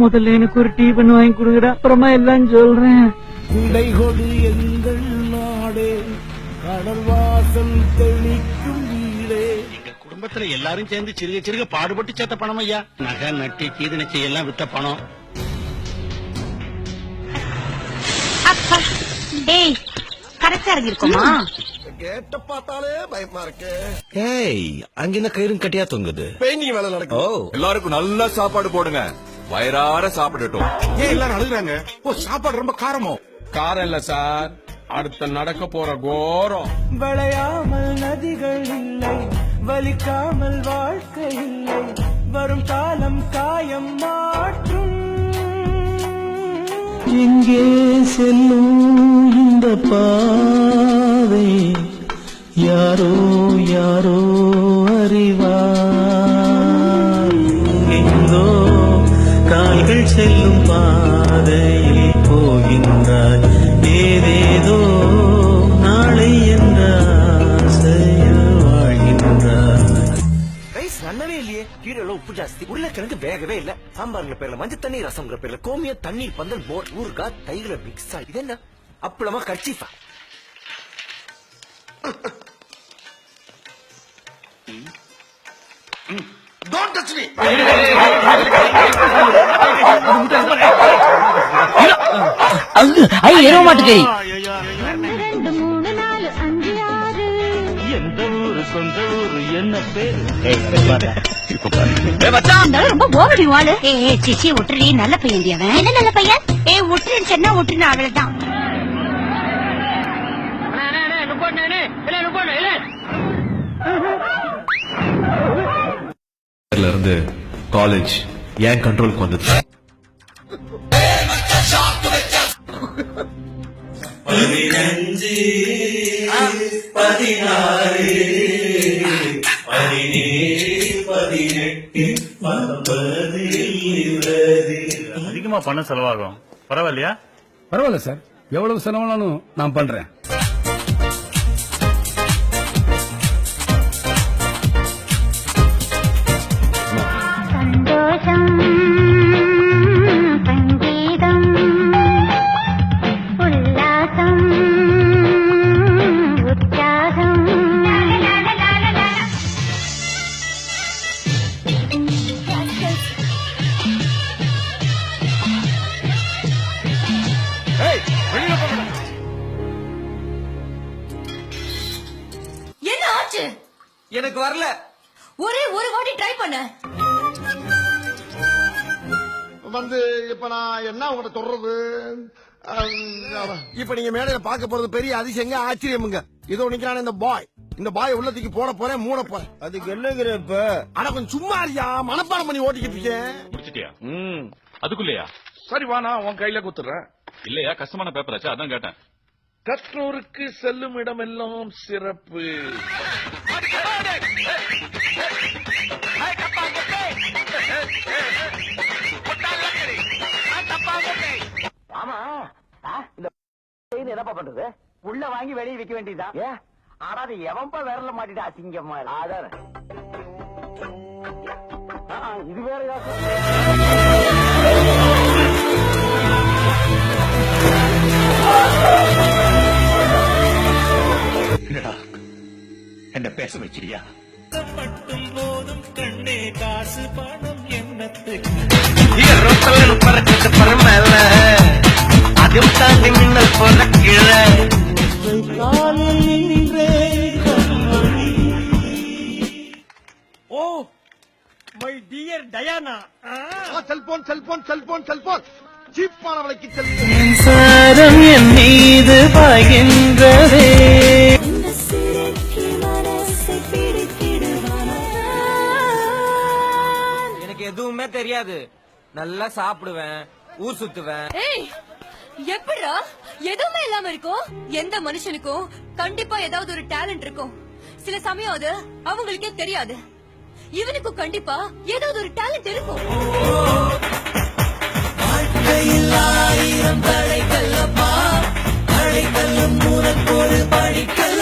முதல்ல எனக்கு ஒரு டீ பண்ணி வாங்கி கொடுங்கடா, அப்புறமா எல்லாம் சொல்றேன். இடைகொடு எங்கள் நாடே, கடல் வாசல் தெளிக்கும் வீடே. எங்க குடும்பத்துல எல்லாரும் சேர்ந்து சிறுக சிறுக பாடுபட்டு சேர்த்த பணம் ஐயா. நகை நட்டு கீது நச்சை எல்லாம் வித்த பணம். அப்பா டேய் கரெக்டா இருக்குமா? கேட்ட பார்த்தாலே பயமா இருக்கு. ஏய், அங்க என்ன கயிறும் கட்டியா தொங்குது? பெயிண்டிங் வேலை நடக்கும். எல்லாருக்கும் நல்ல சாப்பாடு போடுங்க, வயிறார சாப்பிடட்டும். ஏன் எல்லாரும் அழுகுறாங்க? ஓ, சாப்பாடு ரொம்ப காரமோ? காரம் இல்ல சார், அடுத்த நடக்க போற கோரம். வளையாமல் நதிகள் இல்லை, வலிக்காமல் வாழ்க்கை இல்லை, வரும் காலம் காயம் மாற்றும். எங்கே செல்லும் இந்த பாதை, யாரோ யாரோ அறிவார். எங்கோ கால்கள் செல்லும் பாதையில் போகின்றார், ஏதேதோ நாளை என்ற ஆசையில் வாழ்கின்றார். ரைஸ் நன்னவே இல்லையே, கீழே உப்பு ஜாஸ்தி, உருளைக்கிழங்கு வேகவே இல்ல, சாம்பார்ல பேர்ல மஞ்சள் தண்ணி, ரசம்ங்கிற பேர்ல கோமிய தண்ணீர், பந்தல், மோர், ஊறுகாய், தைல மிக்ஸ் ஆகி இது என்ன அப்பளமா கர்ச்சீஃபா? Don't touch me. ஏற மாட்டேங்கி. 2 3 4 5 6 எந்த ஊரு சொந்த ஊரு என்ன பேரு? ரொம்ப ஓவடி வாளு. ஏய் சிச்சி விட்டுறி, நல்ல பையன் அவன். என்ன நல்ல பையன்? ஏய் விட்டுருன்னு சொன்னா விட்டுருன்னு அவள்தான். இருந்து காலேஜ் ஏன் கண்ட்ரோலுக்கு வந்தது? அதிகமா பணம் செலவாகும், பரவாயில்லையா? பரவாயில்ல சார், எவ்வளவு செலவானாலும் நான் பண்றேன். சந்தோஷம் சங்கீதம் உல்லாசம் உற்சாகம். என்ன ஆச்சு? எனக்கு வரல. ஒரே ஒரு வாட்டி ட்ரை பண்ண. வந்து இப்ப நான் என்ன உங்கள்கிட்ட சொல்றது? இப்ப நீங்க மேடையில பார்க்க போறது பெரிய அதிசயங்க, ஆச்சரியமுங்க. இதோ நிக்கிறான இந்த பாய், இந்த பாய் உள்ளத்துக்கு போட போறேன், மூட போறேன். அதுக்கு என்னங்கிற இப்ப? ஆனா கொஞ்சம் சும்மா அறியா, மனப்பாடம் பண்ணி ஓட்டிக்கிட்டு இருக்கேன். முடிச்சிட்டியா? அதுக்குள்ளயா? சரி வா, நான் உன் கையில குத்துறேன். இல்லையா, கஷ்டமான பேப்பர் ஆச்சு, அதான் கேட்டேன். கற்றோருக்கு செல்லும் இடமெல்லாம் சிறப்பு. ஆமா, இந்த என்னப்பா பண்றது? உள்ள வாங்கி வெளியே விற்க வேண்டியதுதான். ஆனா அது எவன்பா விரல மாட்டிட்டா அசிங்கமா? அதான் இது வேற என்ன பேச வச்சியா? மட்டும் போதும் கண்ணே, காசு பணம் என்னத்துக்கு? பரமல்ல, அதுவும் தாண்டி மின்னல் போல கீழே oh my dear Diana. Cellphone cellphone cellphone cellphone சீப்பான விலைக்கு செல்போன். மின்சாரம் என் மீது பாய்கின்றதே. எனக்கு எதுவுமே தெரியாது. நல்லா சாப்பிடுவேன், ஊர் சுத்துவேன். எப்படா எதுவுமே இல்லாம இருக்கும்? எந்த மனுஷனுக்கும் கண்டிப்பா ஏதாவது ஒரு டேலண்ட் இருக்கும். சில சமயம் அது அவங்களுக்கே தெரியாது. இவனுக்கும் கண்டிப்பா ஏதாவது ஒரு டேலண்ட் இருக்கும். ஆயிரம் தடைகள் அப்பா, தடைகளும் ஒரு படிக்கல்.